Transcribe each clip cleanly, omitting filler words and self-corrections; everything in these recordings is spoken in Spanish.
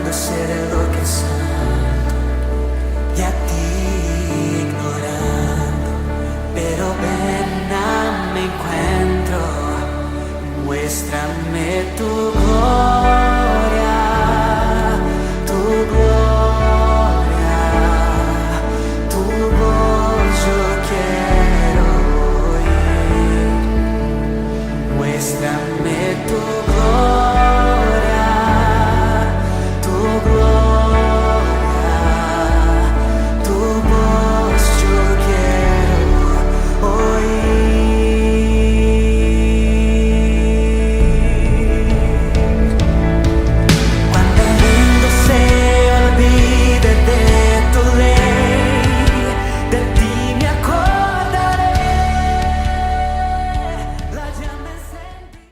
puedo ser lo que santo y a ti ignorando, pero ven a mi encuentro, muéstrame tu gloria, tu gloria, tu voz yo quiero oír, muéstrame tu gloria, tu gloria, tu voz yo quiero oír. Cuando el mundo se olvide de tu ley, de ti me acordaré, la llama encendida.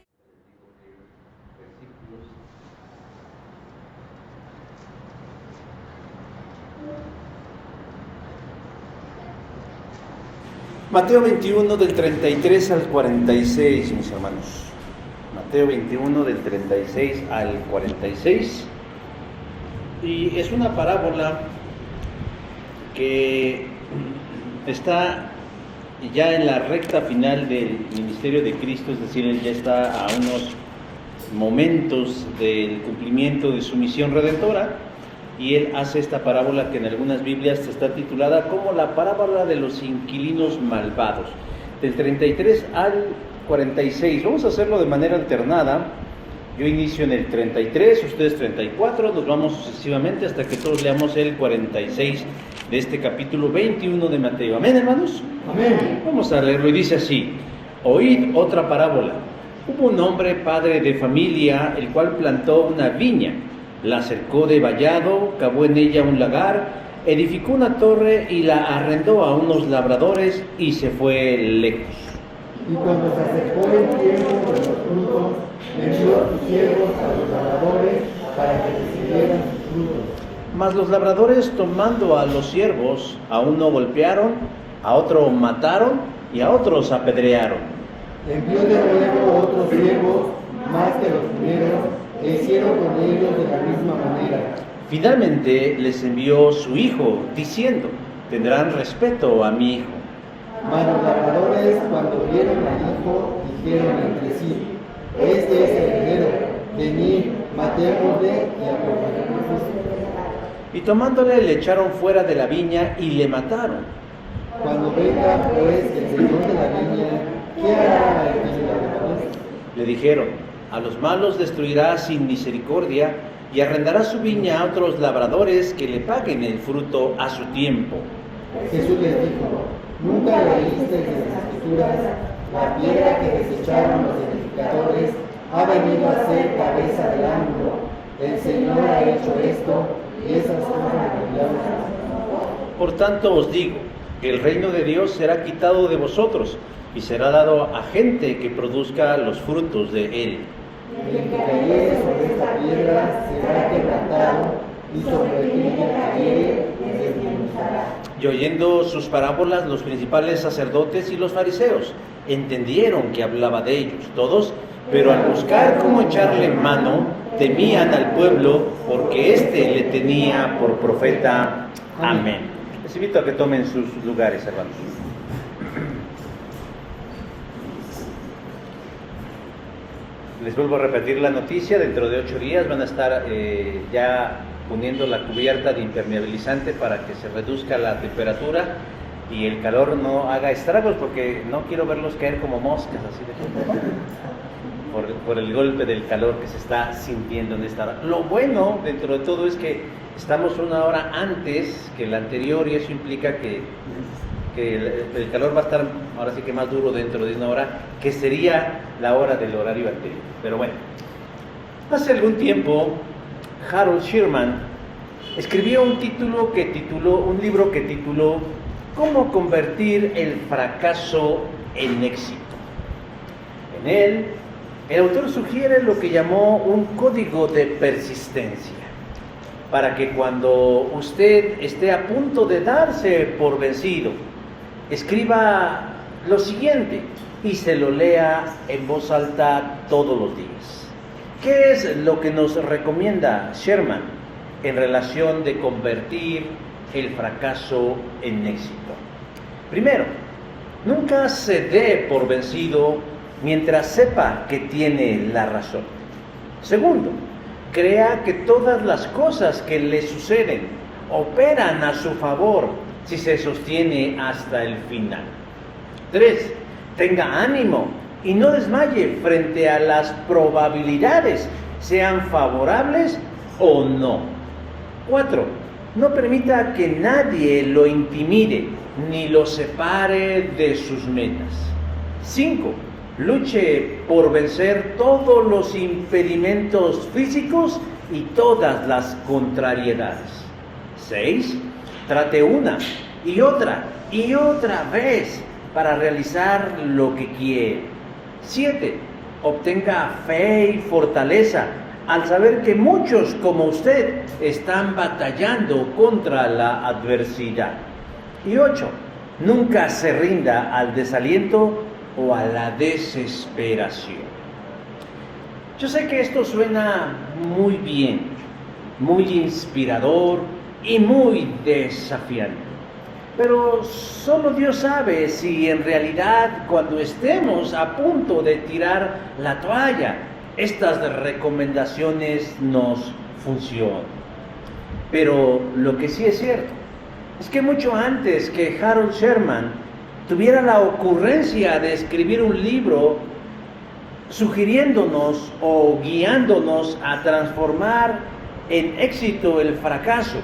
Mateo 21 del 33 al 46, mis hermanos. Mateo 21 del 36 al 46. Y es una parábola que está ya en la recta final del ministerio de Cristo, es decir, él ya está a unos momentos del cumplimiento de su misión redentora. Y él hace esta parábola que en algunas Biblias está titulada como la parábola de los inquilinos malvados, del 33 al 46. Vamos a hacerlo de manera alternada. Yo inicio en el 33, ustedes 34, nos vamos sucesivamente hasta que todos leamos el 46 de este capítulo 21 de Mateo. ¿Amén, hermanos? Amén. Vamos a leerlo y dice así: oíd otra parábola. Hubo un hombre padre de familia, el cual plantó una viña, la cercó de vallado, cavó en ella un lagar, edificó una torre y la arrendó a unos labradores y se fue lejos. Y cuando se acercó el tiempo de los frutos, envió a sus siervos a los labradores para que recibieran sus frutos. Mas los labradores, tomando a los siervos, a uno golpearon, a otro mataron y a otros apedrearon. Envió de nuevo otros siervos, más que los primeros, e hicieron con ellos de la misma manera. Finalmente les envió su hijo, diciendo: tendrán respeto a mi hijo. Mas los labradores, cuando vieron al hijo, dijeron entre sí: este es el heredero, venid, matémosle y aprovechémosle. Y tomándole le echaron fuera de la viña y le mataron. Cuando venga pues el señor de la viña, ¿qué hará al que le labradores? Le dijeron: a los malos destruirá sin misericordia y arrendará su viña a otros labradores que le paguen el fruto a su tiempo. Jesús les dijo: ¿nunca leíste en las Escrituras, la piedra que desecharon los edificadores ha venido a ser cabeza del ángulo? El Señor ha hecho esto y esas cosas gloriosas. Por tanto os digo que el reino de Dios será quitado de vosotros y será dado a gente que produzca los frutos de él. El que cayere sobre esta piedra será quebrantado, y sobre el que cayere se desmenuzará. Y oyendo sus parábolas, los principales sacerdotes y los fariseos entendieron que hablaba de ellos todos, pero al buscar cómo echarle mano, temían al pueblo, porque éste le tenía por profeta. Amén. Les invito a que tomen sus lugares, hermanos. Les vuelvo a repetir la noticia: dentro de 8 días van a estar ya poniendo la cubierta de impermeabilizante para que se reduzca la temperatura y el calor no haga estragos, porque no quiero verlos caer como moscas así de por el golpe del calor que se está sintiendo en esta hora. Lo bueno dentro de todo es que estamos 1 hora antes que la anterior, y eso implica que el calor va a estar ahora sí que más duro dentro de 1 hora, que sería la hora del horario anterior. Pero bueno, hace algún tiempo Harold Sherman escribió un libro que tituló ¿Cómo convertir el fracaso en éxito? En él, el autor sugiere lo que llamó un código de persistencia, para que cuando usted esté a punto de darse por vencido, escriba lo siguiente y se lo lea en voz alta todos los días. ¿Qué es lo que nos recomienda Sherman? en relación de convertir el fracaso en éxito. Primero, nunca se dé por vencido mientras sepa que tiene la razón. Segundo, crea que todas las cosas que le suceden operan a su favor si se sostiene hasta el final. 3. Tenga ánimo y no desmaye frente a las probabilidades, sean favorables o no. 4. No permita que nadie lo intimide ni lo separe de sus metas. 5. Luche por vencer todos los impedimentos físicos y todas las contrariedades. 6. Trate una y otra vez para realizar lo que quiere. 7. Obtenga fe y fortaleza al saber que muchos como usted están batallando contra la adversidad. Y 8. Nunca se rinda al desaliento o a la desesperación. Yo sé que esto suena muy bien, muy inspirador y muy desafiante. Pero solo Dios sabe si en realidad cuando estemos a punto de tirar la toalla, estas recomendaciones nos funcionan. Pero lo que sí es cierto es que mucho antes que Harold Sherman tuviera la ocurrencia de escribir un libro sugiriéndonos o guiándonos a transformar en éxito el fracaso,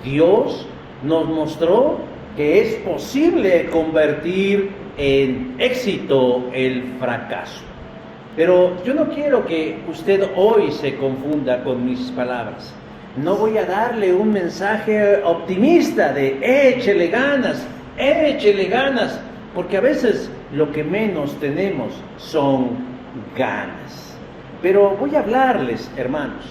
Dios nos mostró que es posible convertir en éxito el fracaso. Pero yo no quiero que usted hoy se confunda con mis palabras. No voy a darle un mensaje optimista de échele ganas, porque a veces lo que menos tenemos son ganas. Pero voy a hablarles, hermanos,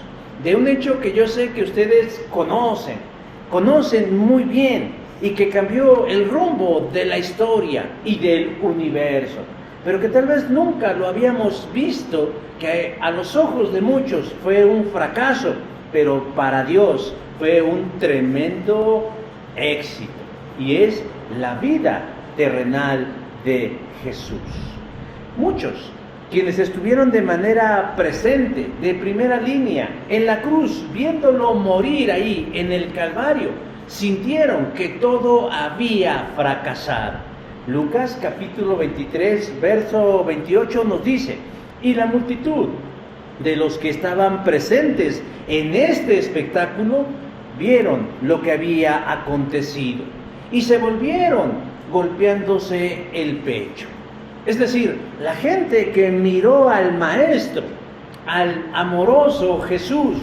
de un hecho que yo sé que ustedes conocen muy bien y que cambió el rumbo de la historia y del universo, pero que tal vez nunca lo habíamos visto, que a los ojos de muchos fue un fracaso, pero para Dios fue un tremendo éxito, y es la vida terrenal de Jesús. Muchos, quienes estuvieron de manera presente, de primera línea, en la cruz, viéndolo morir ahí en el Calvario, sintieron que todo había fracasado. Lucas capítulo 23, verso 28 nos dice: y la multitud de los que estaban presentes en este espectáculo vieron lo que había acontecido y se volvieron golpeándose el pecho. Es decir, la gente que miró al Maestro, al amoroso Jesús,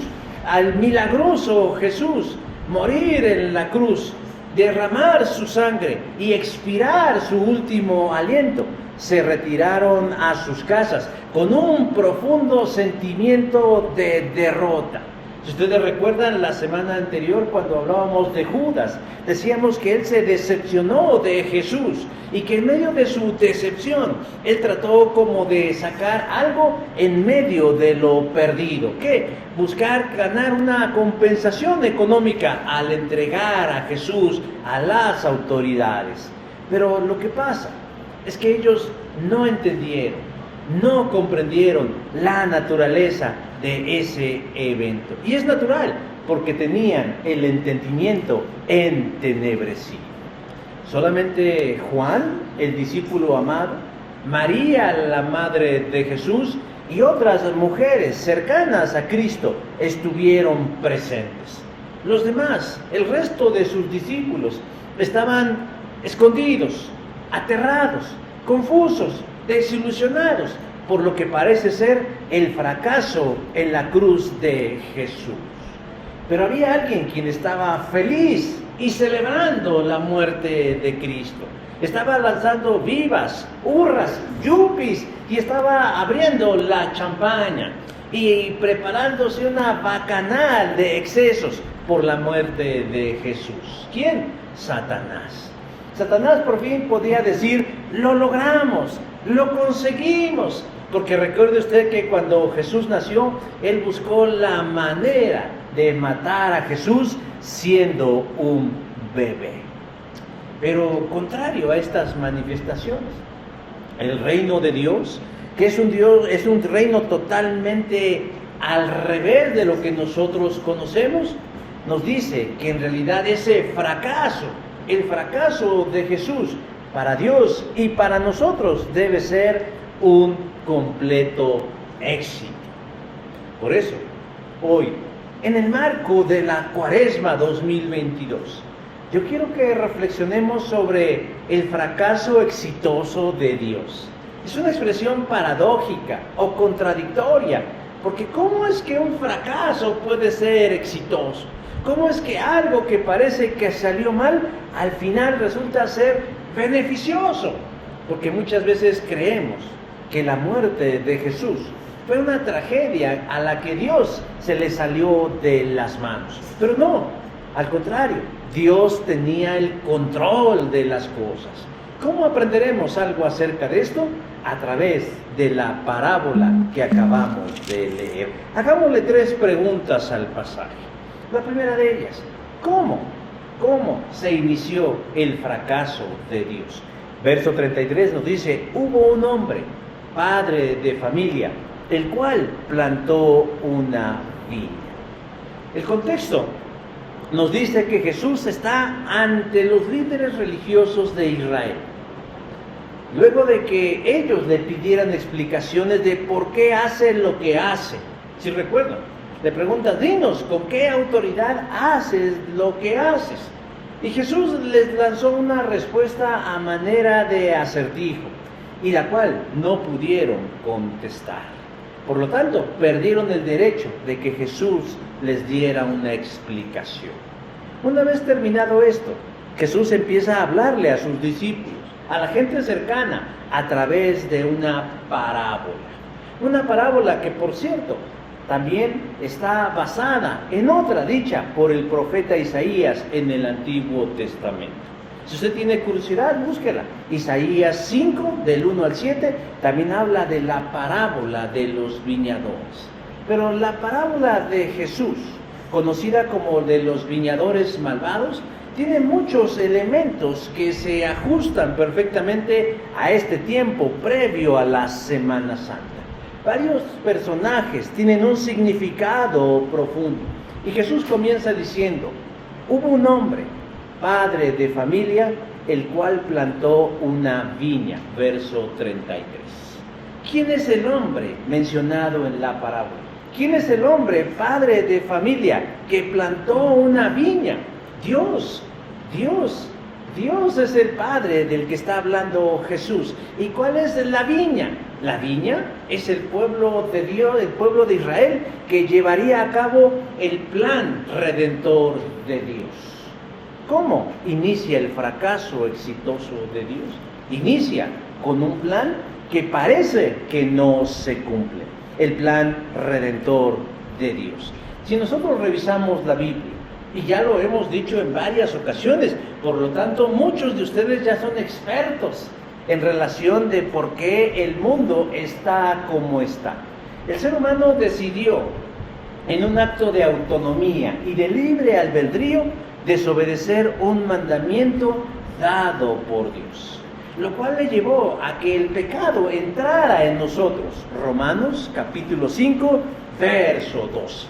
al milagroso Jesús, morir en la cruz, derramar su sangre y expirar su último aliento, se retiraron a sus casas con un profundo sentimiento de derrota. Si ustedes recuerdan la semana anterior cuando hablábamos de Judas, decíamos que él se decepcionó de Jesús y que en medio de su decepción, él trató como de sacar algo en medio de lo perdido. ¿Qué? Buscar ganar una compensación económica al entregar a Jesús a las autoridades. Pero lo que pasa es que ellos no entendieron, no comprendieron la naturaleza de ese evento. Y es natural, porque tenían el entendimiento entenebrecido. Solamente Juan, el discípulo amado, María, la madre de Jesús, y otras mujeres cercanas a Cristo estuvieron presentes. Los demás, el resto de sus discípulos, estaban escondidos, aterrados, confusos, desilusionados por lo que parece ser el fracaso en la cruz de Jesús. Pero había alguien quien estaba feliz y celebrando la muerte de Cristo. Estaba lanzando vivas, hurras, yuppies, y estaba abriendo la champaña y preparándose una bacanal de excesos por la muerte de Jesús. ¿Quién? Satanás. Satanás por fin podía decir: lo logramos, lo conseguimos. Porque recuerde usted que cuando Jesús nació, Él buscó la manera de matar a Jesús siendo un bebé. Pero contrario a estas manifestaciones, el reino de Dios, que es un reino totalmente al revés de lo que nosotros conocemos, nos dice que en realidad ese fracaso, el fracaso de Jesús para Dios y para nosotros debe ser un completo éxito. Por eso, hoy, en el marco de la Cuaresma 2022, yo quiero que reflexionemos sobre el fracaso exitoso de Dios. Es una expresión paradójica o contradictoria, porque ¿cómo es que un fracaso puede ser exitoso? ¿Cómo es que algo que parece que salió mal, al final resulta ser beneficioso? Porque muchas veces creemos que la muerte de Jesús fue una tragedia a la que Dios se le salió de las manos. Pero no, al contrario, Dios tenía el control de las cosas. ¿Cómo aprenderemos algo acerca de esto? A través de la parábola que acabamos de leer. Hagámosle 3 preguntas al pasaje. La primera de ellas, ¿cómo se inició el fracaso de Dios? Verso 33 nos dice, hubo un hombre, padre de familia, el cual plantó una viña. El contexto nos dice que Jesús está ante los líderes religiosos de Israel. Luego de que ellos le pidieran explicaciones de por qué hace lo que hace. Si recuerdan, le preguntas, dinos, ¿con qué autoridad haces lo que haces? Y Jesús les lanzó una respuesta a manera de acertijo, y la cual no pudieron contestar. Por lo tanto, perdieron el derecho de que Jesús les diera una explicación. Una vez terminado esto, Jesús empieza a hablarle a sus discípulos, a la gente cercana, a través de una parábola. Una parábola que, por cierto, también está basada en otra dicha por el profeta Isaías en el Antiguo Testamento. Si usted tiene curiosidad, búsquela. Isaías 5, del 1 al 7, también habla de la parábola de los viñadores. Pero la parábola de Jesús, conocida como de los viñadores malvados, tiene muchos elementos que se ajustan perfectamente a este tiempo previo a la Semana Santa. Varios personajes tienen un significado profundo. Y Jesús comienza diciendo, hubo un hombre, padre de familia, el cual plantó una viña. Verso 33. ¿Quién es el hombre mencionado en la parábola? ¿Quién es el hombre, padre de familia, que plantó una viña? Dios es el Padre del que está hablando Jesús. ¿Y cuál es la viña? La viña es el pueblo de Dios, el pueblo de Israel, que llevaría a cabo el plan redentor de Dios. ¿Cómo inicia el fracaso exitoso de Dios? Inicia con un plan que parece que no se cumple. El plan redentor de Dios. Si nosotros revisamos la Biblia, y ya lo hemos dicho en varias ocasiones, por lo tanto muchos de ustedes ya son expertos en relación de por qué el mundo está como está. El ser humano decidió, en un acto de autonomía y de libre albedrío, desobedecer un mandamiento dado por Dios, lo cual le llevó a que el pecado entrara en nosotros. Romanos capítulo 5, verso 2.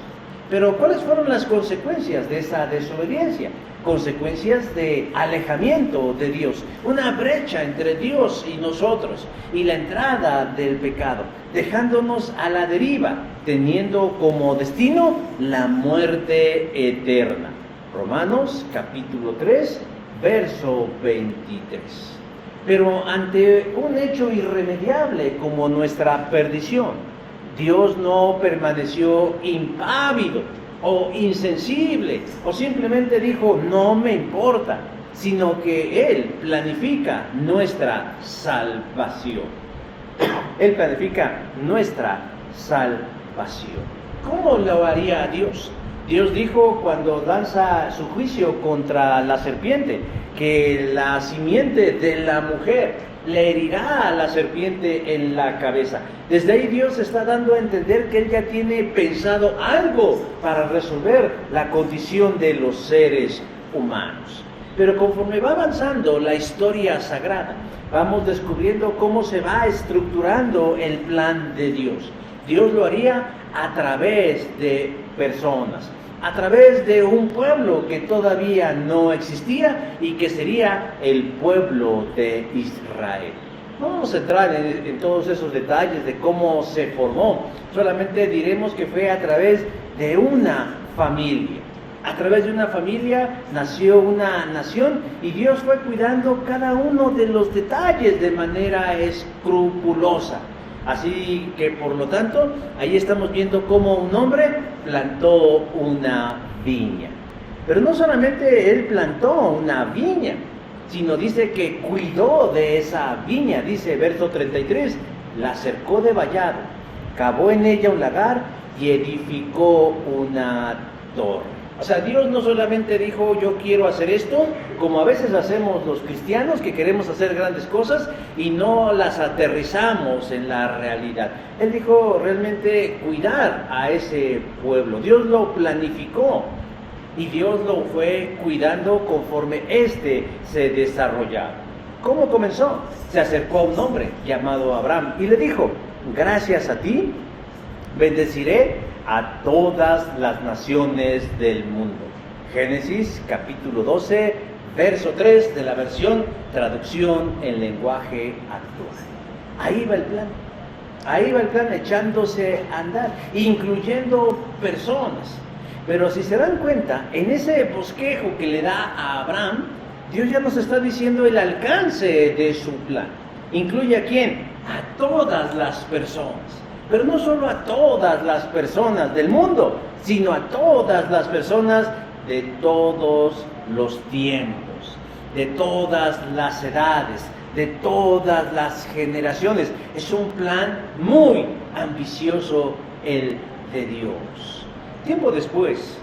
Pero ¿cuáles fueron las consecuencias de esa desobediencia? Consecuencias de alejamiento de Dios, una brecha entre Dios y nosotros, y la entrada del pecado, dejándonos a la deriva, teniendo como destino la muerte eterna. Romanos capítulo 3, verso 23. Pero ante un hecho irremediable como nuestra perdición, Dios no permaneció impávido o insensible o simplemente dijo no me importa, sino que Él planifica nuestra salvación. Él planifica nuestra salvación. ¿Cómo lo haría Dios? Dios dijo cuando lanza su juicio contra la serpiente que la simiente de la mujer, le herirá a la serpiente en la cabeza. Desde ahí Dios está dando a entender que Él ya tiene pensado algo para resolver la condición de los seres humanos. Pero conforme va avanzando la historia sagrada, vamos descubriendo cómo se va estructurando el plan de Dios. Dios lo haría a través de personas, a través de un pueblo que todavía no existía y que sería el pueblo de Israel. No vamos a entrar en todos esos detalles de cómo se formó, solamente diremos que fue a través de una familia. A través de una familia nació una nación y Dios fue cuidando cada uno de los detalles de manera escrupulosa. Así que por lo tanto, ahí estamos viendo cómo un hombre plantó una viña. Pero no solamente él plantó una viña, sino dice que cuidó de esa viña. Dice verso 33, la cercó de vallado, cavó en ella un lagar y edificó una torre. O sea, Dios no solamente dijo, yo quiero hacer esto, como a veces hacemos los cristianos, que queremos hacer grandes cosas y no las aterrizamos en la realidad. Él dijo realmente cuidar a ese pueblo. Dios lo planificó y Dios lo fue cuidando conforme se desarrollaba. ¿Cómo comenzó? Se acercó a un hombre llamado Abraham y le dijo, gracias a ti, bendeciré a todas las naciones del mundo. Génesis capítulo 12, verso 3 de la versión traducción en lenguaje actual. Ahí va el plan. Ahí va el plan echándose a andar, incluyendo personas. Pero si se dan cuenta, en ese bosquejo que le da a Abraham, Dios ya nos está diciendo el alcance de su plan. ¿Incluye a quién? A todas las personas. Pero no solo a todas las personas del mundo, sino a todas las personas de todos los tiempos, de todas las edades, de todas las generaciones. Es un plan muy ambicioso el de Dios. Tiempo después,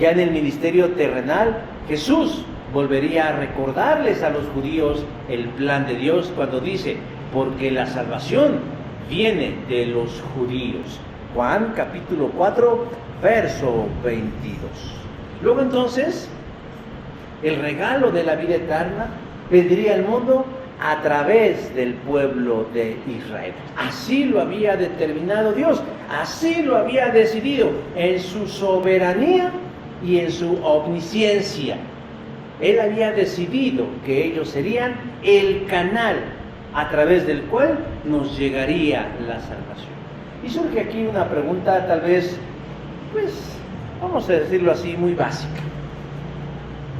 ya en el ministerio terrenal, Jesús volvería a recordarles a los judíos el plan de Dios cuando dice, porque la salvación viene de los judíos. Juan capítulo 4, verso 22. Luego entonces, el regalo de la vida eterna vendría al mundo a través del pueblo de Israel. Así lo había determinado Dios, así lo había decidido en su soberanía y en su omnisciencia. Él había decidido que ellos serían el canal a través del cual nos llegaría la salvación. Y surge aquí una pregunta tal vez, pues, vamos a decirlo así, muy básica.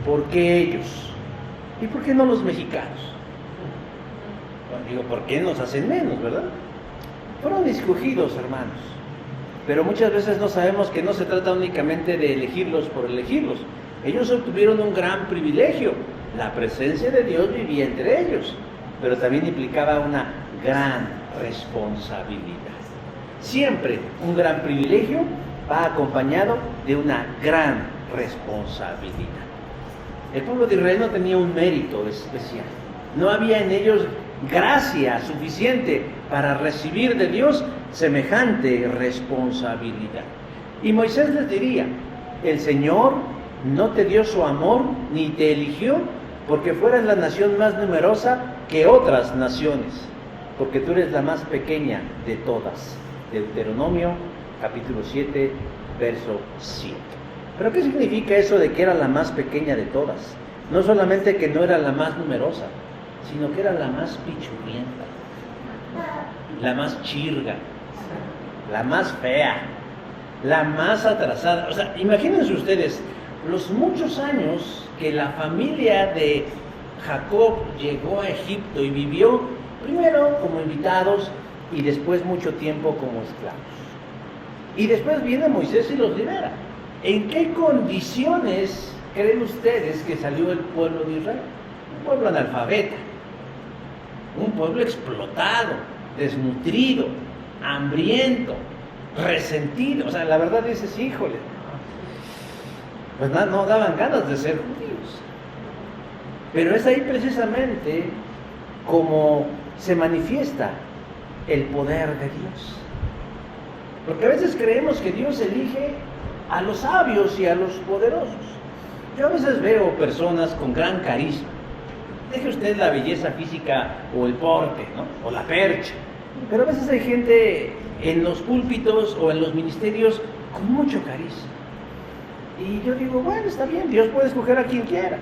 ¿Por qué ellos? ¿Y por qué no los mexicanos? Bueno, digo, ¿por qué nos hacen menos, verdad? Fueron escogidos, hermanos. Pero muchas veces no sabemos que no se trata únicamente de elegirlos por elegirlos. Ellos obtuvieron un gran privilegio. La presencia de Dios vivía entre ellos, pero también implicaba una gran responsabilidad. Siempre un gran privilegio va acompañado de una gran responsabilidad. El pueblo de Israel no tenía un mérito especial. No había en ellos gracia suficiente para recibir de Dios semejante responsabilidad. Y Moisés les diría, el Señor no te dio su amor ni te eligió porque fueras la nación más numerosa que otras naciones, porque tú eres la más pequeña de todas. Deuteronomio capítulo 7, verso 7. ¿Pero qué significa eso de que era la más pequeña de todas? No solamente que no era la más numerosa, sino que era la más pichurrienta, la más chirga, la más fea, la más atrasada. O sea, imagínense ustedes los muchos años que la familia de Jacob llegó a Egipto y vivió primero como invitados y después mucho tiempo como esclavos. Y después viene Moisés y los libera. ¿En qué condiciones creen ustedes que salió el pueblo de Israel? Un pueblo analfabeta, un pueblo explotado, desnutrido, hambriento, resentido. O sea, la verdad dices, híjole, pues no daban ganas de ser judíos. Pero es ahí precisamente como se manifiesta el poder de Dios. Porque a veces creemos que Dios elige a los sabios y a los poderosos. Yo a veces veo personas con gran carisma. Deje usted la belleza física o el porte, ¿no? O la percha. Pero a veces hay gente en los púlpitos o en los ministerios con mucho carisma. Y yo digo, bueno, está bien, Dios puede escoger a quien quiera.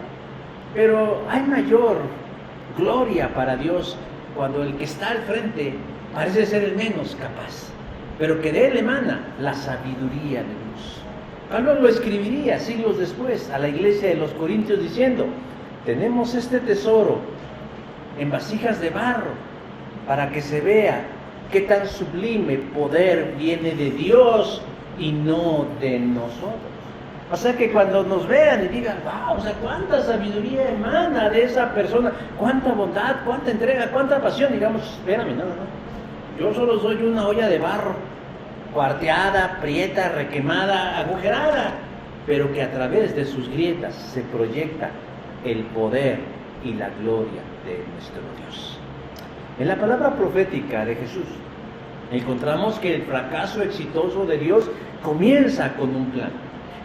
Pero hay mayor gloria para Dios cuando el que está al frente parece ser el menos capaz, pero que de él emana la sabiduría de Dios. Pablo lo escribiría siglos después a la iglesia de los Corintios diciendo: tenemos este tesoro en vasijas de barro para que se vea qué tan sublime poder viene de Dios y no de nosotros. O sea que cuando nos vean y digan, wow, o sea, cuánta sabiduría emana de esa persona, cuánta bondad, cuánta entrega, cuánta pasión, digamos, espérame, no. Yo solo soy una olla de barro, cuarteada, prieta, requemada, agujerada, pero que a través de sus grietas se proyecta el poder y la gloria de nuestro Dios. En la palabra profética de Jesús encontramos que el fracaso exitoso de Dios comienza con un plan,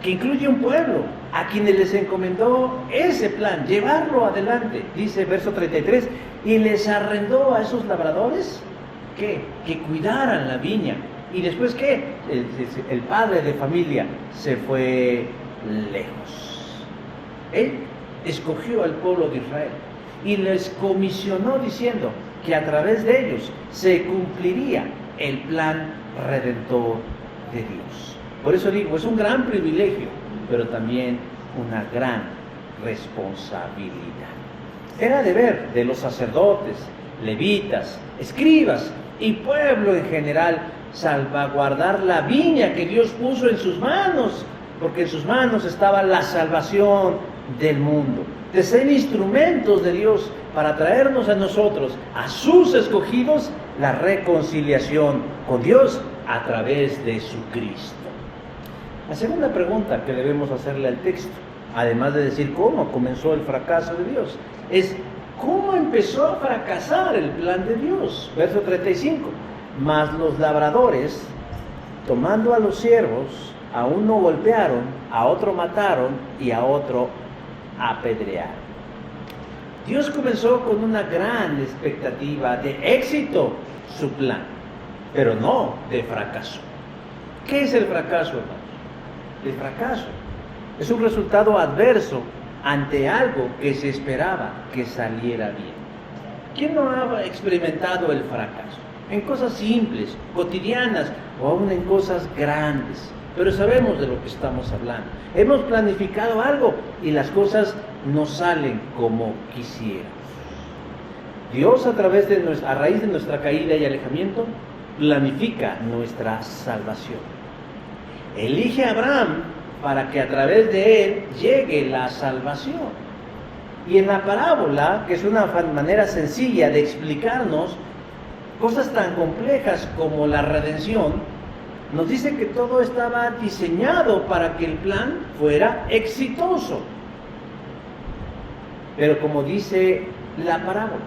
que incluye un pueblo a quienes les encomendó ese plan, llevarlo adelante. Dice verso 33, y les arrendó a esos labradores que cuidaran la viña. Y después ¿qué? El padre de familia se fue lejos. Él escogió al pueblo de Israel y les comisionó diciendo que a través de ellos se cumpliría el plan redentor de Dios. Por eso digo, es un gran privilegio, pero también una gran responsabilidad. Era deber de los sacerdotes, levitas, escribas y pueblo en general salvaguardar la viña que Dios puso en sus manos, porque en sus manos estaba la salvación del mundo, de ser instrumentos de Dios para traernos a nosotros, a sus escogidos, la reconciliación con Dios a través de su Cristo. La segunda pregunta que debemos hacerle al texto, además de decir cómo comenzó el fracaso de Dios, es ¿cómo empezó a fracasar el plan de Dios? Verso 35, mas los labradores, tomando a los siervos, a uno golpearon, a otro mataron y a otro apedrearon. Dios comenzó con una gran expectativa de éxito su plan, pero no de fracaso. ¿Qué es el fracaso, hermanos? El fracaso es un resultado adverso ante algo que se esperaba que saliera bien. ¿Quién no ha experimentado el fracaso? En cosas simples, cotidianas o aún en cosas grandes. Pero sabemos de lo que estamos hablando. Hemos planificado algo y las cosas no salen como quisiéramos. Dios a raíz de nuestra caída y alejamiento, planifica nuestra salvación. Elige a Abraham para que a través de él llegue la salvación. Y en la parábola, que es una manera sencilla de explicarnos cosas tan complejas como la redención, nos dice que todo estaba diseñado para que el plan fuera exitoso. Pero como dice la parábola,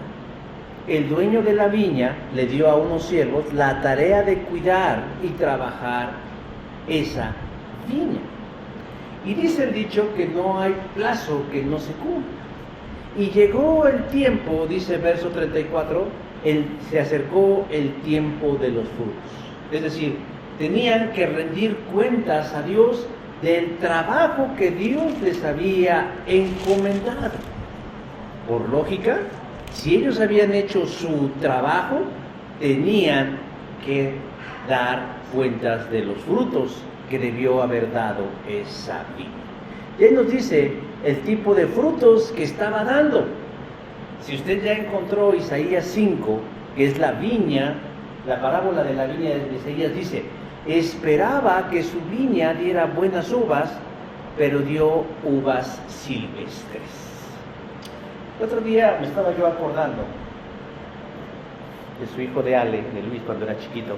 el dueño de la viña le dio a unos siervos la tarea de cuidar y trabajar esa viña. Y dice el dicho que no hay plazo que no se cumpla. Y llegó el tiempo, dice verso 34, se acercó el tiempo de los frutos. Es decir, tenían que rendir cuentas a Dios del trabajo que Dios les había encomendado. Por lógica, si ellos habían hecho su trabajo, tenían que dar cuentas de los frutos que debió haber dado esa viña. Y él nos dice el tipo de frutos que estaba dando. Si usted ya encontró Isaías 5, que es la viña, la parábola de la viña de Isaías dice: esperaba que su viña diera buenas uvas, pero dio uvas silvestres. El otro día me estaba yo acordando de su hijo de Ale, de Luis, cuando era chiquito,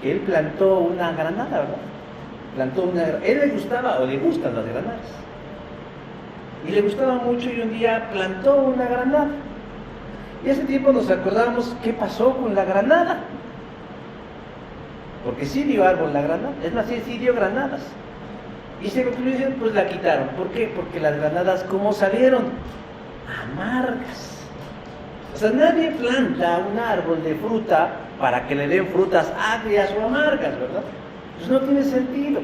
que él plantó una granada, ¿verdad? Él le gustaba, o le gustan las granadas, y le gustaba mucho, y un día plantó una granada. Y hace tiempo nos acordábamos qué pasó con la granada. Porque sí dio árbol la granada, es más, sí dio granadas. Y se concluyen, pues la quitaron. ¿Por qué? Porque las granadas, ¿cómo salieron? Amargas. O sea, nadie planta un árbol de fruta para que le den frutas agrias o amargas, ¿verdad? Pues no tiene sentido.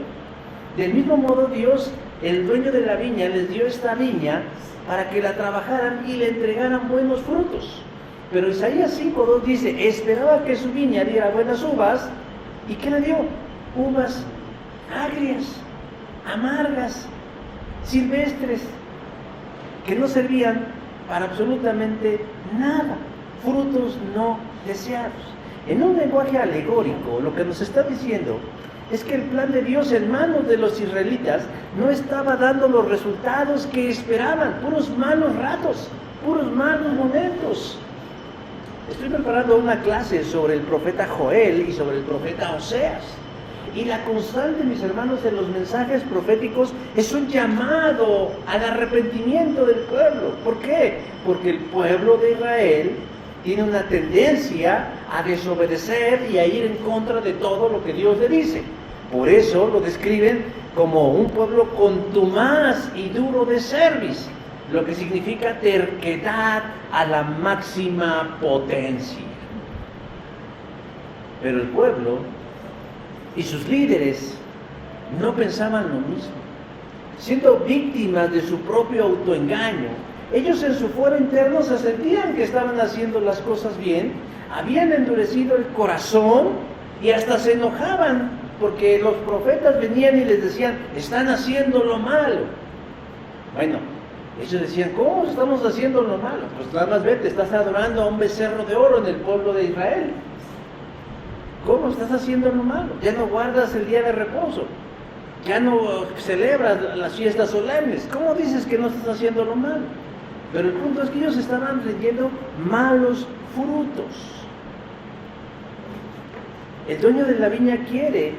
Del mismo modo, Dios, el dueño de la viña, les dio esta viña para que la trabajaran y le entregaran buenos frutos. Pero Isaías 5:2 dice, esperaba que su viña diera buenas uvas. ¿Y qué le dio? Uvas agrias, amargas, silvestres, que no servían para absolutamente nada, frutos no deseados. En un lenguaje alegórico, lo que nos está diciendo es que el plan de Dios en manos de los israelitas no estaba dando los resultados que esperaban, puros malos ratos, puros malos momentos. Estoy preparando una clase sobre el profeta Joel y sobre el profeta Oseas. Y la constante, mis hermanos, de los mensajes proféticos es un llamado al arrepentimiento del pueblo. ¿Por qué? Porque el pueblo de Israel tiene una tendencia a desobedecer y a ir en contra de todo lo que Dios le dice. Por eso lo describen como un pueblo contumaz y duro de cerviz, lo que significa terquedad a la máxima potencia. Pero el pueblo y sus líderes no pensaban lo mismo. Siendo víctimas de su propio autoengaño, ellos en su fuero interno se sentían que estaban haciendo las cosas bien, habían endurecido el corazón y hasta se enojaban porque los profetas venían y les decían, están haciendo lo malo. Bueno, ellos decían, ¿cómo estamos haciendo lo malo? Pues nada más vete, estás adorando a un becerro de oro en el pueblo de Israel. ¿Cómo estás haciendo lo malo? Ya no guardas el día de reposo, ya no celebras las fiestas solemnes. ¿Cómo dices que no estás haciendo lo malo? Pero el punto es que ellos estaban rindiendo malos frutos. El dueño de la viña quiere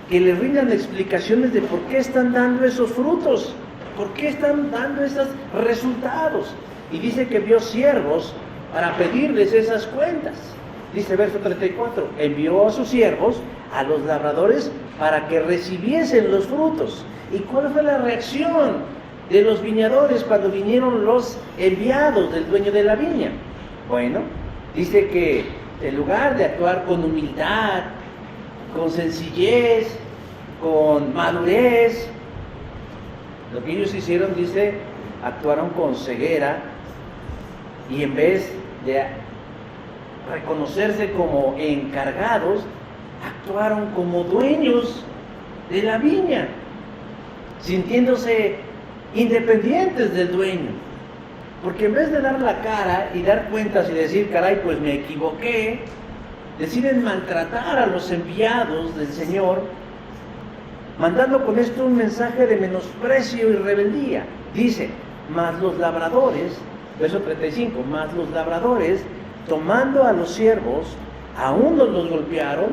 que le rindan explicaciones de por qué están dando esos frutos, por qué están dando esos resultados. Y dice que envió siervos para pedirles esas cuentas. Dice verso 34, envió a sus siervos, a los labradores, para que recibiesen los frutos. ¿Y cuál fue la reacción de los viñadores cuando vinieron los enviados del dueño de la viña? Bueno, dice que en lugar de actuar con humildad, con sencillez, con madurez, lo que ellos hicieron, dice, actuaron con ceguera y en vez de reconocerse como encargados, actuaron como dueños de la viña, sintiéndose independientes del dueño. Porque en vez de dar la cara y dar cuentas y decir, caray, pues me equivoqué, deciden maltratar a los enviados del Señor, mandando con esto un mensaje de menosprecio y rebeldía. Dice, mas los labradores, verso 35, mas los labradores, tomando a los siervos, a unos los golpearon,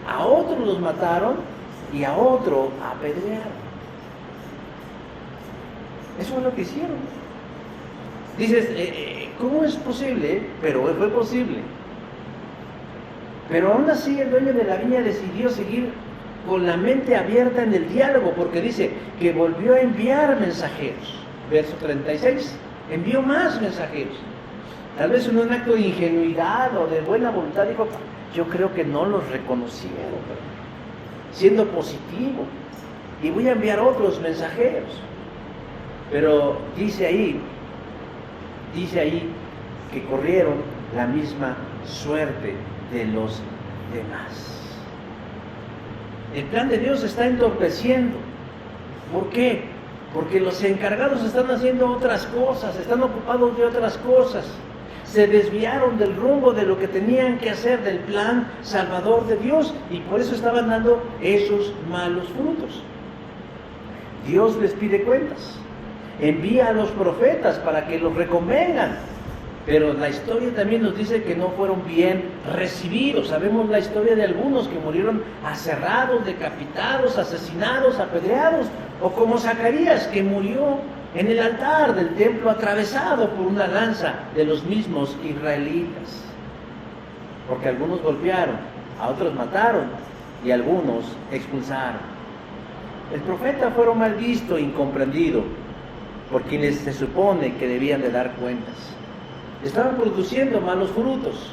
a otros los mataron y a otro apedrearon. Eso es lo que hicieron. Dices, ¿cómo es posible? Pero fue posible. Pero aún así el dueño de la viña decidió seguir con la mente abierta en el diálogo, porque dice que volvió a enviar mensajeros. Verso 36, envió más mensajeros. Tal vez en un acto de ingenuidad o de buena voluntad dijo, yo creo que no los reconocieron, siendo positivo, y voy a enviar otros mensajeros. Pero dice ahí que corrieron la misma suerte de los demás. El plan de Dios se está entorpeciendo. ¿Por qué? Porque los encargados están haciendo otras cosas, están ocupados de otras cosas. Se desviaron del rumbo de lo que tenían que hacer, del plan salvador de Dios, y por eso estaban dando esos malos frutos. Dios les pide cuentas. Envía a los profetas para que los reconvengan. Pero la historia también nos dice que no fueron bien recibidos. Sabemos la historia de algunos que murieron aserrados, decapitados, asesinados, apedreados. O como Zacarías, que murió en el altar del templo atravesado por una lanza de los mismos israelitas. Porque algunos golpearon, a otros mataron y algunos expulsaron. El profeta fue mal visto e incomprendido por quienes se supone que debían de dar cuentas. Estaban produciendo malos frutos,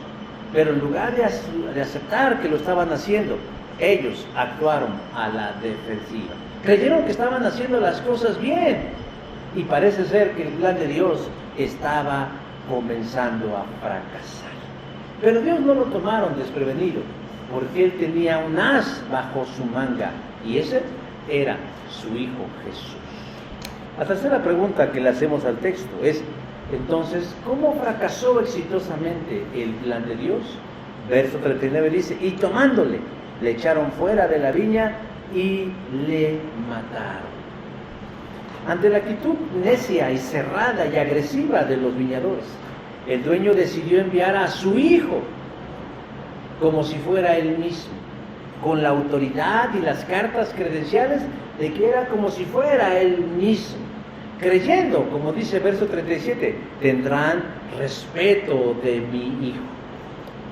pero en lugar de aceptar que lo estaban haciendo, ellos actuaron a la defensiva. Creyeron que estaban haciendo las cosas bien y parece ser que el plan de Dios estaba comenzando a fracasar. Pero Dios no lo tomaron desprevenido, porque Él tenía un as bajo su manga y ese era su Hijo Jesús. La tercera pregunta que le hacemos al texto es, entonces, ¿cómo fracasó exitosamente el plan de Dios? Verso 39 dice, y tomándole, le echaron fuera de la viña y le mataron. Ante la actitud necia y cerrada y agresiva de los viñadores, el dueño decidió enviar a su hijo como si fuera él mismo, con la autoridad y las cartas credenciales de que era como si fuera él mismo, creyendo, como dice verso 37, tendrán respeto de mi hijo.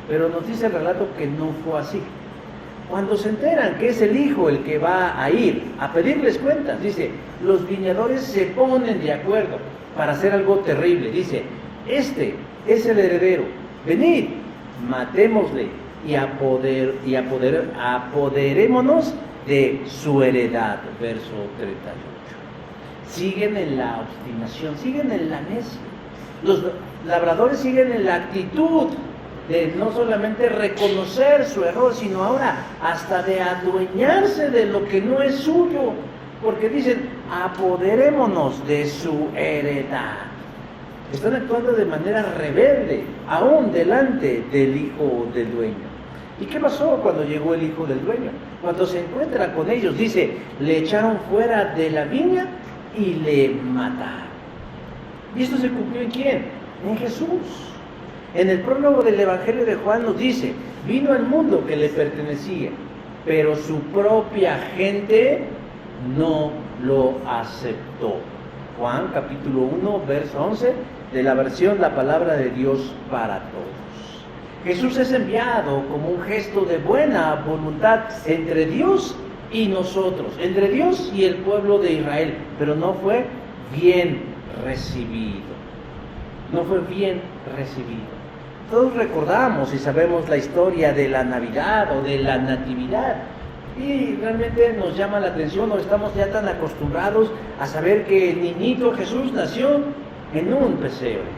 Pero nos dice el relato que no fue así. Cuando se enteran que es el hijo el que va a ir a pedirles cuentas, dice, los viñadores se ponen de acuerdo para hacer algo terrible. Dice, este es el heredero, venid, matémosle y apoderémonos de su heredad. Verso 38. Siguen en la obstinación, siguen en la necia. Los labradores siguen en la actitud de no solamente reconocer su error, sino ahora hasta de adueñarse de lo que no es suyo, porque dicen, apoderémonos de su heredad. Están actuando de manera rebelde, aún delante del hijo del dueño. ¿Y qué pasó cuando llegó el hijo del dueño? Cuando se encuentra con ellos, dice, le echaron fuera de la viña y le mataron. ¿Y esto se cumplió en quién? En Jesús. En el prólogo del Evangelio de Juan nos dice, vino al mundo que le pertenecía, pero su propia gente no lo aceptó. Juan capítulo 1, verso 11, de la versión La Palabra de Dios para Todos. Jesús es enviado como un gesto de buena voluntad entre Dios y nosotros, entre Dios y el pueblo de Israel, pero no fue bien recibido. No fue bien recibido. Todos recordamos y sabemos la historia de la Navidad o de la Natividad y realmente nos llama la atención, o estamos ya tan acostumbrados a saber que el niñito Jesús nació en un pesebre,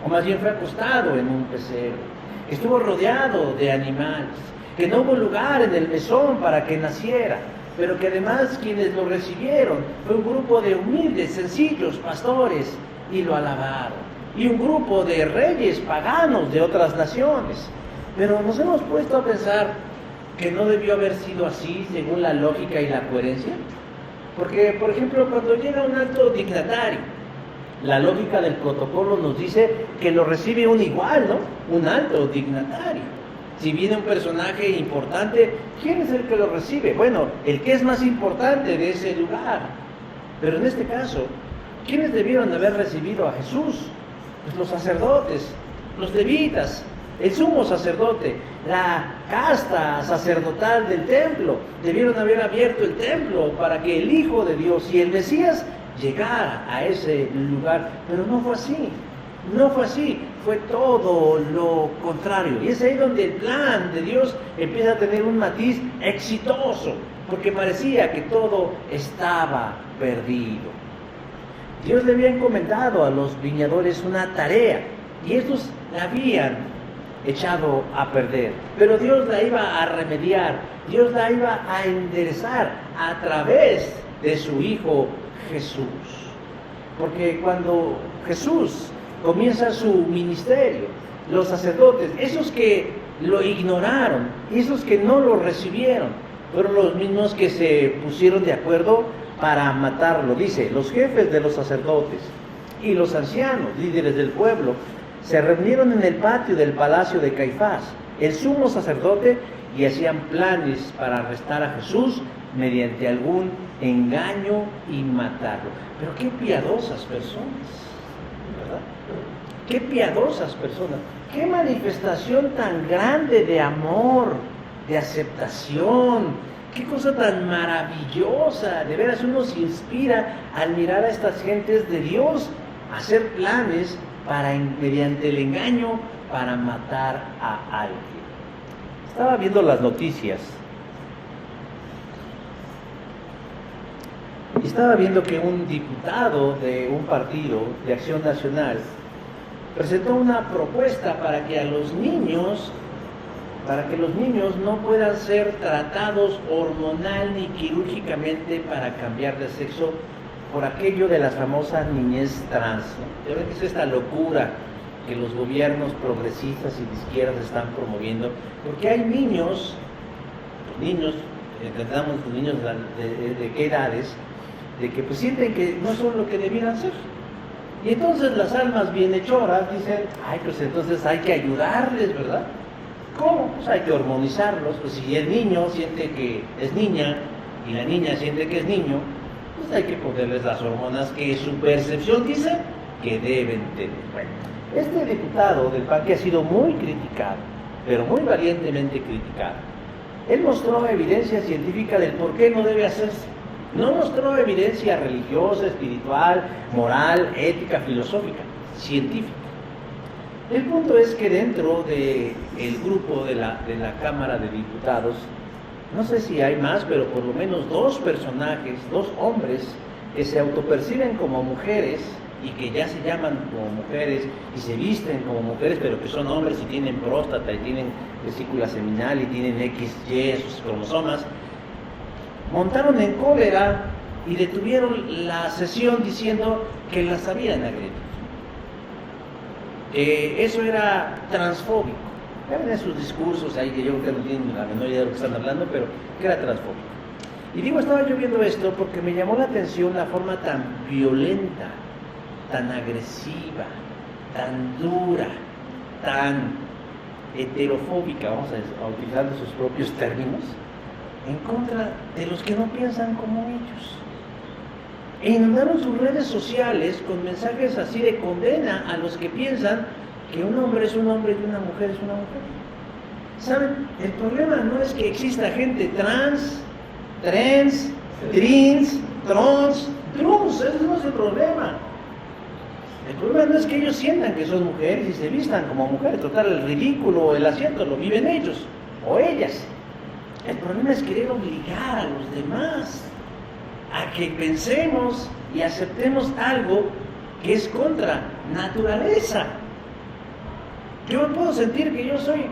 o más bien fue acostado en un pesebre, que estuvo rodeado de animales, que no hubo lugar en el mesón para que naciera, pero que además quienes lo recibieron fue un grupo de humildes, sencillos pastores y lo alabaron. Y un grupo de reyes paganos de otras naciones. Pero nos hemos puesto a pensar que no debió haber sido así según la lógica y la coherencia. Porque, por ejemplo, cuando llega un alto dignatario, la lógica del protocolo nos dice que lo recibe un igual, ¿no? Un alto dignatario. Si viene un personaje importante, ¿quién es el que lo recibe? Bueno, el que es más importante de ese lugar. Pero en este caso, ¿quiénes debieron haber recibido a Jesús? Pues los sacerdotes, los levitas, el sumo sacerdote, la casta sacerdotal del templo, debieron haber abierto el templo para que el Hijo de Dios y el Mesías llegara a ese lugar, pero no fue así, no fue así, fue todo lo contrario, y es ahí donde el plan de Dios empieza a tener un matiz exitoso, porque parecía que todo estaba perdido. Dios le había encomendado a los viñadores una tarea y estos la habían echado a perder, pero Dios la iba a remediar, Dios la iba a enderezar a través de su Hijo Jesús. Porque cuando Jesús comienza su ministerio, los sacerdotes, esos que lo ignoraron, esos que no lo recibieron, fueron los mismos que se pusieron de acuerdo para matarlo. Dice, los jefes de los sacerdotes y los ancianos, líderes del pueblo, se reunieron en el patio del palacio de Caifás, el sumo sacerdote, y hacían planes para arrestar a Jesús mediante algún engaño y matarlo. Pero qué piadosas personas, ¿verdad? Qué piadosas personas. Qué manifestación tan grande de amor, de aceptación. Qué cosa tan maravillosa. De veras uno se inspira al mirar a estas gentes de Dios hacer planes para, mediante el engaño, para matar a alguien. Estaba viendo las noticias y estaba viendo que un diputado de un partido de Acción Nacional presentó una propuesta para que los niños no puedan ser tratados hormonal ni quirúrgicamente para cambiar de sexo por aquello de las famosas niñez trans, ¿no? Ya ven que es esta locura que los gobiernos progresistas y de izquierdas están promoviendo, porque hay niños, entendamos los niños de qué edades, de que pues sienten que no son lo que debieran ser. Y entonces las almas bienhechoras dicen, ay, pues entonces hay que ayudarles, ¿verdad? ¿Cómo? Pues hay que hormonizarlos. Pues si el niño siente que es niña y la niña siente que es niño, pues hay que ponerles las hormonas que su percepción dice que deben tener. Bueno, este diputado del PAN, que ha sido muy criticado, pero muy valientemente criticado, él mostró evidencia científica del por qué no debe hacerse. No mostró evidencia religiosa, espiritual, moral, ética, filosófica, científica. El punto es que dentro del grupo de la Cámara de Diputados, no sé si hay más, pero por lo menos dos personajes, dos hombres que se autoperciben como mujeres y que ya se llaman como mujeres y se visten como mujeres, pero que son hombres y tienen próstata y tienen vesícula seminal y tienen XY, sus cromosomas, montaron en cólera y detuvieron la sesión diciendo que las habían agredido. Eso era transfóbico. Ya ven sus discursos ahí que yo creo que no tienen la menor idea de lo que están hablando, pero que era transfóbico. Y digo, estaba yo viendo esto porque me llamó la atención la forma tan violenta, tan agresiva, tan dura, tan heterofóbica, vamos a utilizar sus propios términos, en contra de los que no piensan como ellos. E inundaron sus redes sociales con mensajes así de condena a los que piensan que un hombre es un hombre y una mujer es una mujer. ¿Saben? El problema no es que exista gente trans, ese no es el problema. El problema no es que ellos sientan que son mujeres y se vistan como mujeres. Total, el ridículo o el asiento lo viven ellos o ellas. El problema es querer obligar a los demás a que pensemos y aceptemos algo que es contra naturaleza. Yo puedo sentir que yo soy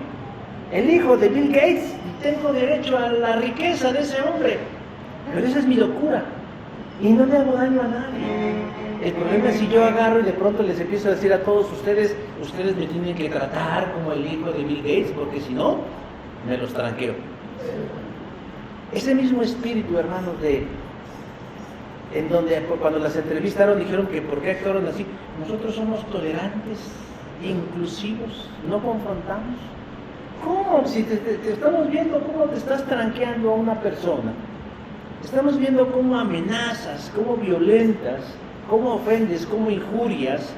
el hijo de Bill Gates y tengo derecho a la riqueza de ese hombre, pero esa es mi locura y no le hago daño a nadie. El problema es si yo agarro y de pronto les empiezo a decir a todos ustedes me tienen que tratar como el hijo de Bill Gates, porque si no, me los tranqueo. Ese mismo espíritu, hermanos, en donde cuando las entrevistaron dijeron que por qué actuaron así. Nosotros somos tolerantes, inclusivos, no confrontamos. ¿Cómo? Si te estamos viendo cómo te estás tranqueando a una persona, estamos viendo cómo amenazas, cómo violentas, cómo ofendes, cómo injurias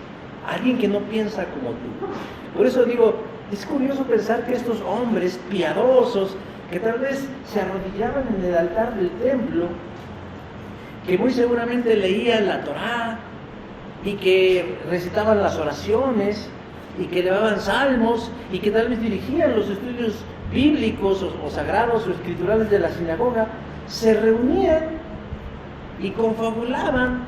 a alguien que no piensa como tú. Por eso digo, es curioso pensar que estos hombres piadosos, que tal vez se arrodillaban en el altar del templo, que muy seguramente leían la Torá y que recitaban las oraciones y que elevaban salmos y que tal vez dirigían los estudios bíblicos o sagrados o escriturales de la sinagoga, se reunían y confabulaban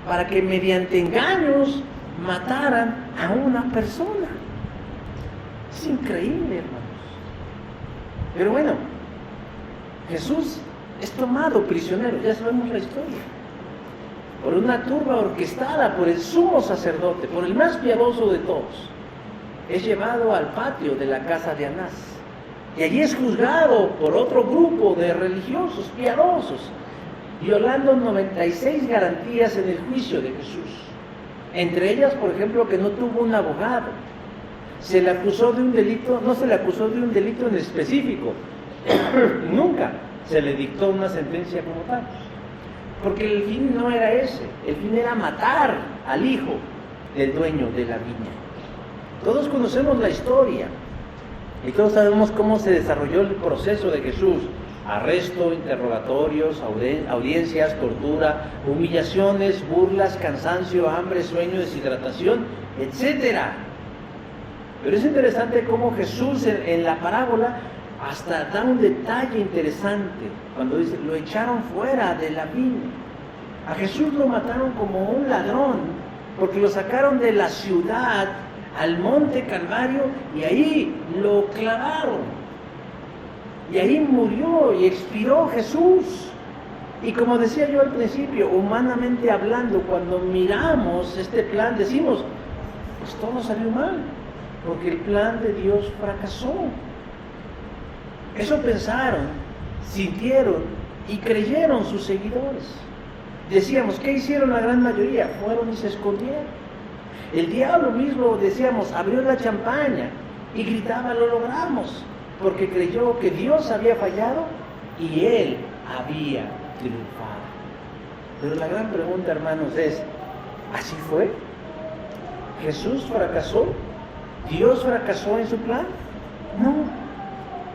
para que mediante engaños mataran a una persona. Es increíble, hermanos. Pero bueno, Jesús es tomado prisionero, ya sabemos la historia, por una turba orquestada por el sumo sacerdote, por el más piadoso de todos. Es llevado al patio de la casa de Anás y allí es juzgado por otro grupo de religiosos piadosos, violando 96 garantías en el juicio de Jesús. Entre ellas, por ejemplo, que no tuvo un abogado. Se le acusó de un delito, no se le acusó de un delito en específico, nunca, se le dictó una sentencia como tal. Porque el fin no era ese, el fin era matar al hijo del dueño de la viña. Todos conocemos la historia y todos sabemos cómo se desarrolló el proceso de Jesús. Arresto, interrogatorios, audiencias, tortura, humillaciones, burlas, cansancio, hambre, sueño, deshidratación, etc. Pero es interesante cómo Jesús en la parábola hasta da un detalle interesante cuando dice, lo echaron fuera de la viña. A Jesús lo mataron como un ladrón, porque lo sacaron de la ciudad al monte Calvario y ahí lo clavaron. Y ahí murió y expiró Jesús. Y como decía yo al principio, humanamente hablando, cuando miramos este plan, decimos, pues todo salió mal, porque el plan de Dios fracasó. Eso pensaron, sintieron y creyeron sus seguidores. Decíamos, ¿qué hicieron la gran mayoría? Fueron y se escondieron. El diablo mismo, decíamos, abrió la champaña y gritaba, lo logramos, porque creyó que Dios había fallado y Él había triunfado. Pero la gran pregunta, hermanos, es, ¿así fue? ¿Jesús fracasó? ¿Dios fracasó en su plan? No.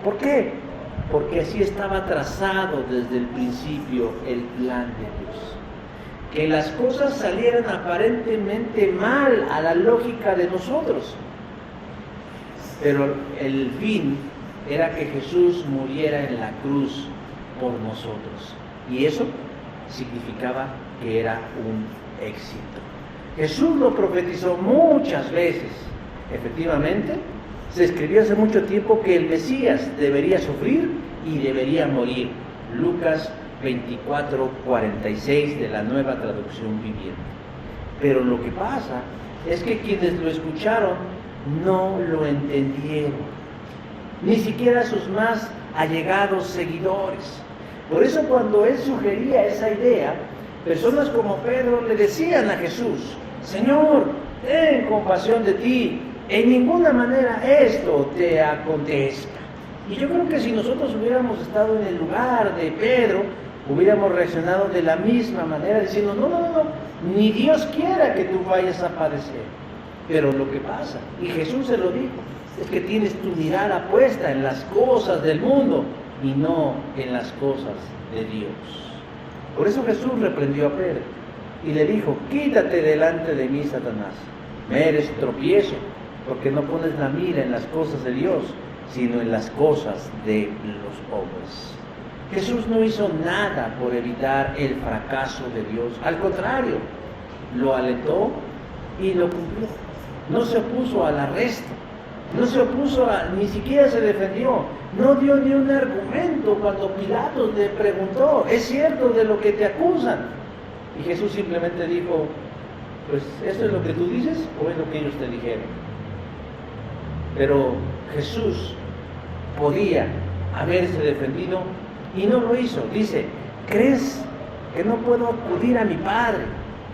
¿Por qué? Porque así estaba trazado desde el principio el plan de Dios. Que las cosas salieran aparentemente mal a la lógica de nosotros. Pero el fin era que Jesús muriera en la cruz por nosotros. Y eso significaba que era un éxito. Jesús lo profetizó muchas veces. Efectivamente, se escribió hace mucho tiempo que el Mesías debería sufrir y debería morir. Lucas 24:46 de la Nueva Traducción Viviente. Pero lo que pasa es que quienes lo escucharon no lo entendieron, ni siquiera sus más allegados seguidores. Por eso cuando él sugería esa idea, personas como Pedro le decían a Jesús, Señor, ten compasión de ti, en ninguna manera esto te acontezca. Y yo creo que si nosotros hubiéramos estado en el lugar de Pedro, hubiéramos reaccionado de la misma manera, diciendo, no, ni Dios quiera que tú vayas a padecer. Pero lo que pasa, y Jesús se lo dijo, es que tienes tu mirada puesta en las cosas del mundo y no en las cosas de Dios. Por eso Jesús reprendió a Pedro y le dijo, quítate delante de mí, Satanás, me eres tropiezo, porque no pones la mira en las cosas de Dios, sino en las cosas de los hombres. Jesús no hizo nada por evitar el fracaso de Dios, al contrario, lo alentó y lo cumplió. No se opuso al arresto, no se opuso ni siquiera se defendió, no dio ni un argumento cuando Pilatos le preguntó, ¿es cierto de lo que te acusan? Y Jesús simplemente dijo, pues ¿esto es lo que tú dices o es lo que ellos te dijeron? Pero Jesús podía haberse defendido y no lo hizo. Dice, ¿crees que no puedo acudir a mi Padre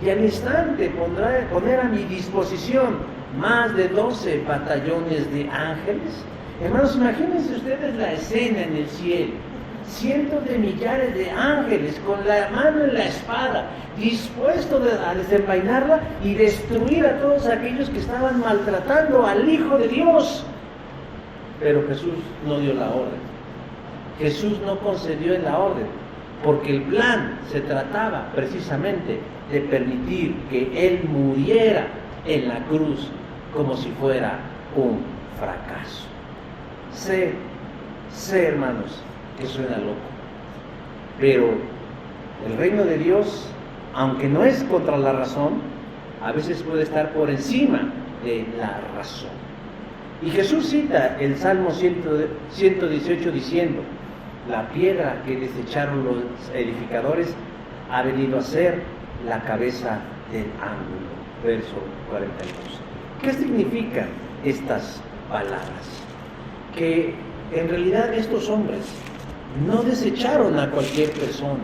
y al instante poner a mi disposición más de 12 batallones de ángeles? Hermanos, imagínense ustedes la escena en el cielo. Cientos de millares de ángeles con la mano en la espada, dispuestos a desenvainarla y destruir a todos aquellos que estaban maltratando al Hijo de Dios. Pero Jesús no dio la orden. Jesús no concedió la orden, porque el plan se trataba precisamente de permitir que Él muriera en la cruz como si fuera un fracaso. Sé, hermanos, que suena loco, pero el reino de Dios, aunque no es contra la razón, a veces puede estar por encima de la razón. Y Jesús cita el Salmo 118 diciendo, la piedra que desecharon los edificadores ha venido a ser la cabeza del ángulo. Verso 42. ¿Qué significan estas palabras? Que en realidad estos hombres no desecharon a cualquier persona.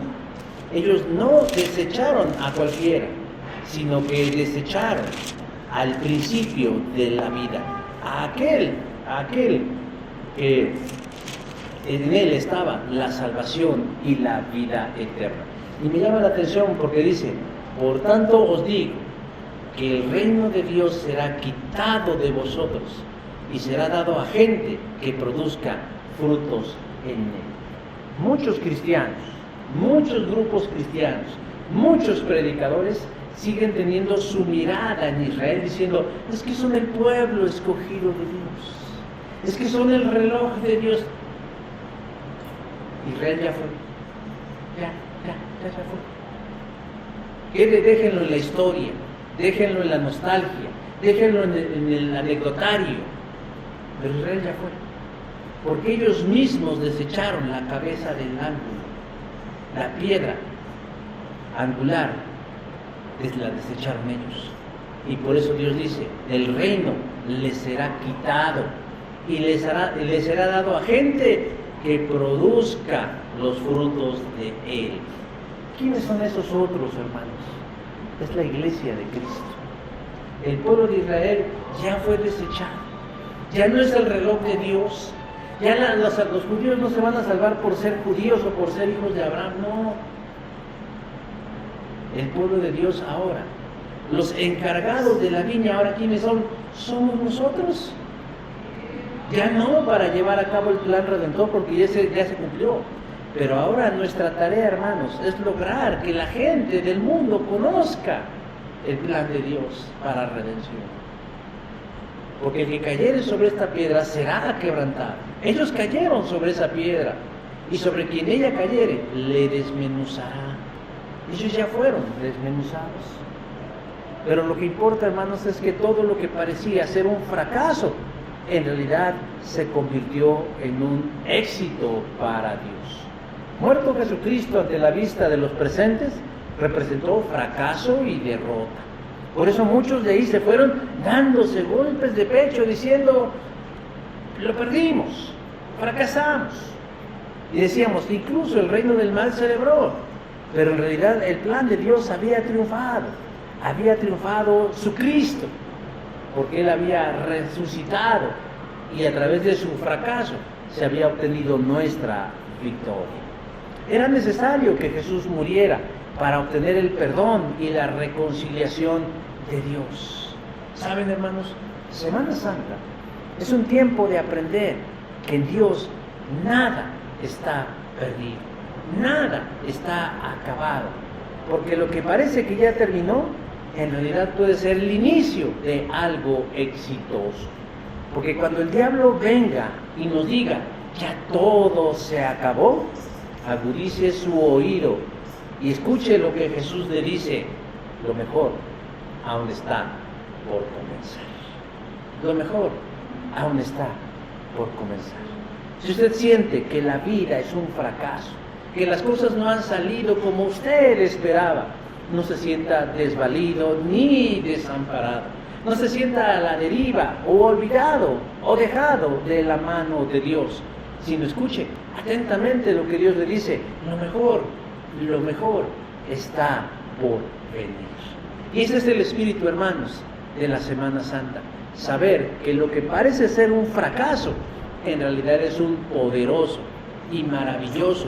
Ellos no desecharon a cualquiera, sino que desecharon al principio de la vida, a aquel que En Él estaba la salvación y la vida eterna. Y me llama la atención porque dice, por tanto os digo, que el reino de Dios será quitado de vosotros y será dado a gente que produzca frutos en Él. Muchos cristianos, muchos grupos cristianos, muchos predicadores siguen teniendo su mirada en Israel diciendo, es que son el pueblo escogido de Dios, es que son el reloj de Dios. Israel ya fue, ya fue. Déjenlo en la historia, déjenlo en la nostalgia, déjenlo en el anecdotario, pero Israel ya fue, porque ellos mismos desecharon la cabeza del ángulo, la piedra angular, la desecharon ellos, y por eso Dios dice, el reino les será quitado y les será dado a gente que produzca los frutos de Él. ¿Quiénes son esos otros, hermanos? Es la iglesia de Cristo. El pueblo de Israel ya fue desechado, ya no es el reloj de Dios, ya los judíos no se van a salvar por ser judíos o por ser hijos de Abraham, no. El pueblo de Dios ahora, los encargados de la viña, ahora ¿quiénes son? Somos nosotros. Ya no para llevar a cabo el plan redentor, porque ya se cumplió. Pero ahora nuestra tarea, hermanos, es lograr que la gente del mundo conozca el plan de Dios para redención. Porque el que cayere sobre esta piedra será quebrantado. Ellos cayeron sobre esa piedra, y sobre quien ella cayere, le desmenuzará. Ellos ya fueron desmenuzados. Pero lo que importa, hermanos, es que todo lo que parecía ser un fracaso, en realidad se convirtió en un éxito para Dios. Muerto Jesucristo ante la vista de los presentes, representó fracaso y derrota. Por eso muchos de ahí se fueron dándose golpes de pecho diciendo, lo perdimos, fracasamos. Y decíamos, incluso el reino del mal celebró, pero en realidad el plan de Dios había triunfado su Cristo, porque Él había resucitado y a través de su fracaso se había obtenido nuestra victoria. Era necesario que Jesús muriera para obtener el perdón y la reconciliación de Dios. ¿Saben, hermanos? Semana Santa es un tiempo de aprender que en Dios nada está perdido, nada está acabado, porque lo que parece que ya terminó, en realidad puede ser el inicio de algo exitoso. Porque cuando el diablo venga y nos diga, ya todo se acabó, agudice su oído y escuche lo que Jesús le dice, lo mejor aún está por comenzar. Lo mejor aún está por comenzar. Si usted siente que la vida es un fracaso, que las cosas no han salido como usted esperaba, no se sienta desvalido ni desamparado. No se sienta a la deriva o olvidado o dejado de la mano de Dios, sino escuche atentamente lo que Dios le dice, lo mejor está por venir. Y ese es el espíritu, hermanos, de la Semana Santa. Saber que lo que parece ser un fracaso, en realidad es un poderoso y maravilloso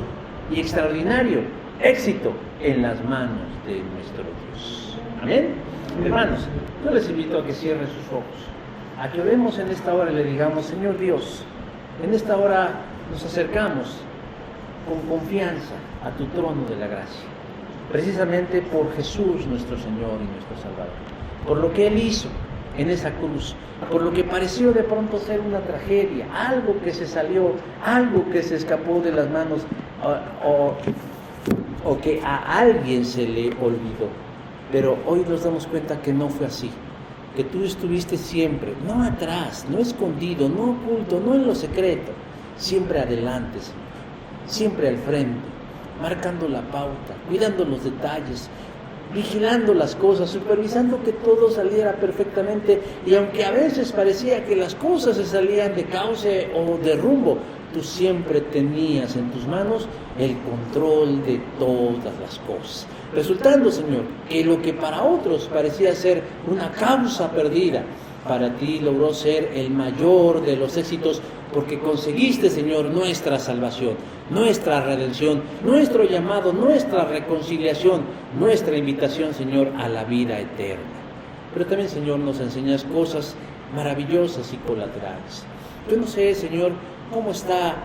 y extraordinario éxito en las manos de nuestro Dios. Amén. Hermanos, yo les invito a que cierren sus ojos, a que oremos en esta hora y le digamos, Señor Dios, en esta hora nos acercamos con confianza a tu trono de la gracia, precisamente por Jesús nuestro Señor y nuestro Salvador, por lo que Él hizo en esa cruz, por lo que pareció de pronto ser una tragedia, algo que se salió, algo que se escapó de las manos o que a alguien se le olvidó. Pero hoy nos damos cuenta que no fue así, que tú estuviste siempre, no atrás, no escondido, no oculto, no en lo secreto, siempre adelante, Señor, siempre al frente, marcando la pauta, cuidando los detalles, vigilando las cosas, supervisando que todo saliera perfectamente, y aunque a veces parecía que las cosas se salían de cauce o de rumbo, tú siempre tenías en tus manos el control de todas las cosas, resultando, Señor, que lo que para otros parecía ser una causa perdida, para ti logró ser el mayor de los éxitos, porque conseguiste, Señor, nuestra salvación, nuestra redención, nuestro llamado, nuestra reconciliación, nuestra invitación, Señor, a la vida eterna. Pero también, Señor, nos enseñas cosas maravillosas y colaterales. Yo no sé, Señor, cómo está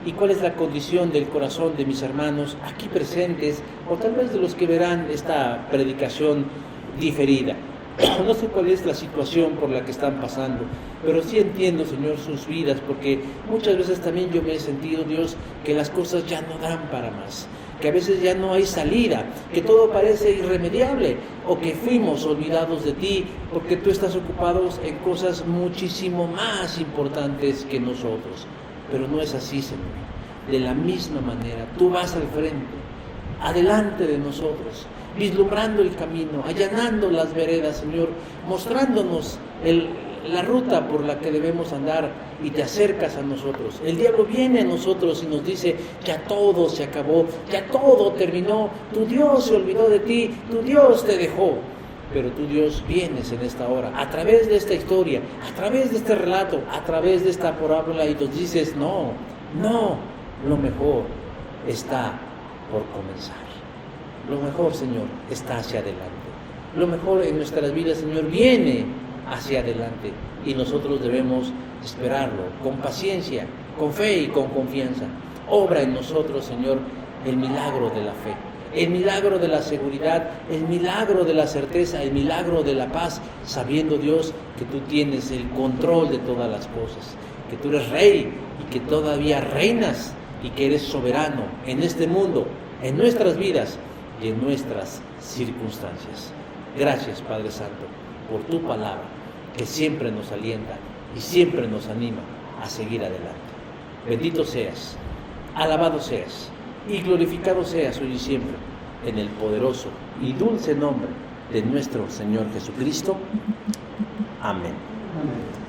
y cuál es la condición del corazón de mis hermanos aquí presentes, o tal vez de los que verán esta predicación diferida. No sé cuál es la situación por la que están pasando, pero sí entiendo, Señor, sus vidas, porque muchas veces también yo me he sentido, Dios, que las cosas ya no dan para más, que a veces ya no hay salida, que todo parece irremediable, o que fuimos olvidados de ti, porque tú estás ocupado en cosas muchísimo más importantes que nosotros. Pero no es así, Señor. De la misma manera, tú vas al frente, adelante de nosotros, vislumbrando el camino, allanando las veredas, Señor, mostrándonos la ruta por la que debemos andar, y te acercas a nosotros. El diablo viene a nosotros y nos dice: ya todo se acabó, ya todo terminó, tu Dios se olvidó de ti, tu Dios te dejó. Pero tu Dios vienes en esta hora, a través de esta historia, a través de este relato, a través de esta parábola, y nos dices: no, lo mejor está por comenzar. Lo mejor, Señor, está hacia adelante. Lo mejor en nuestras vidas, Señor, viene hacia adelante, y nosotros debemos esperarlo con paciencia, con fe y con confianza. Obra en nosotros, Señor, el milagro de la fe, el milagro de la seguridad, el milagro de la certeza, el milagro de la paz, sabiendo, Dios, que tú tienes el control de todas las cosas, que tú eres Rey y que todavía reinas y que eres soberano en este mundo, en nuestras vidas y en nuestras circunstancias. Gracias, Padre Santo, por tu palabra, que siempre nos alienta y siempre nos anima a seguir adelante. Bendito seas, alabado seas y glorificado seas hoy y siempre, en el poderoso y dulce nombre de nuestro Señor Jesucristo. Amén. Amén.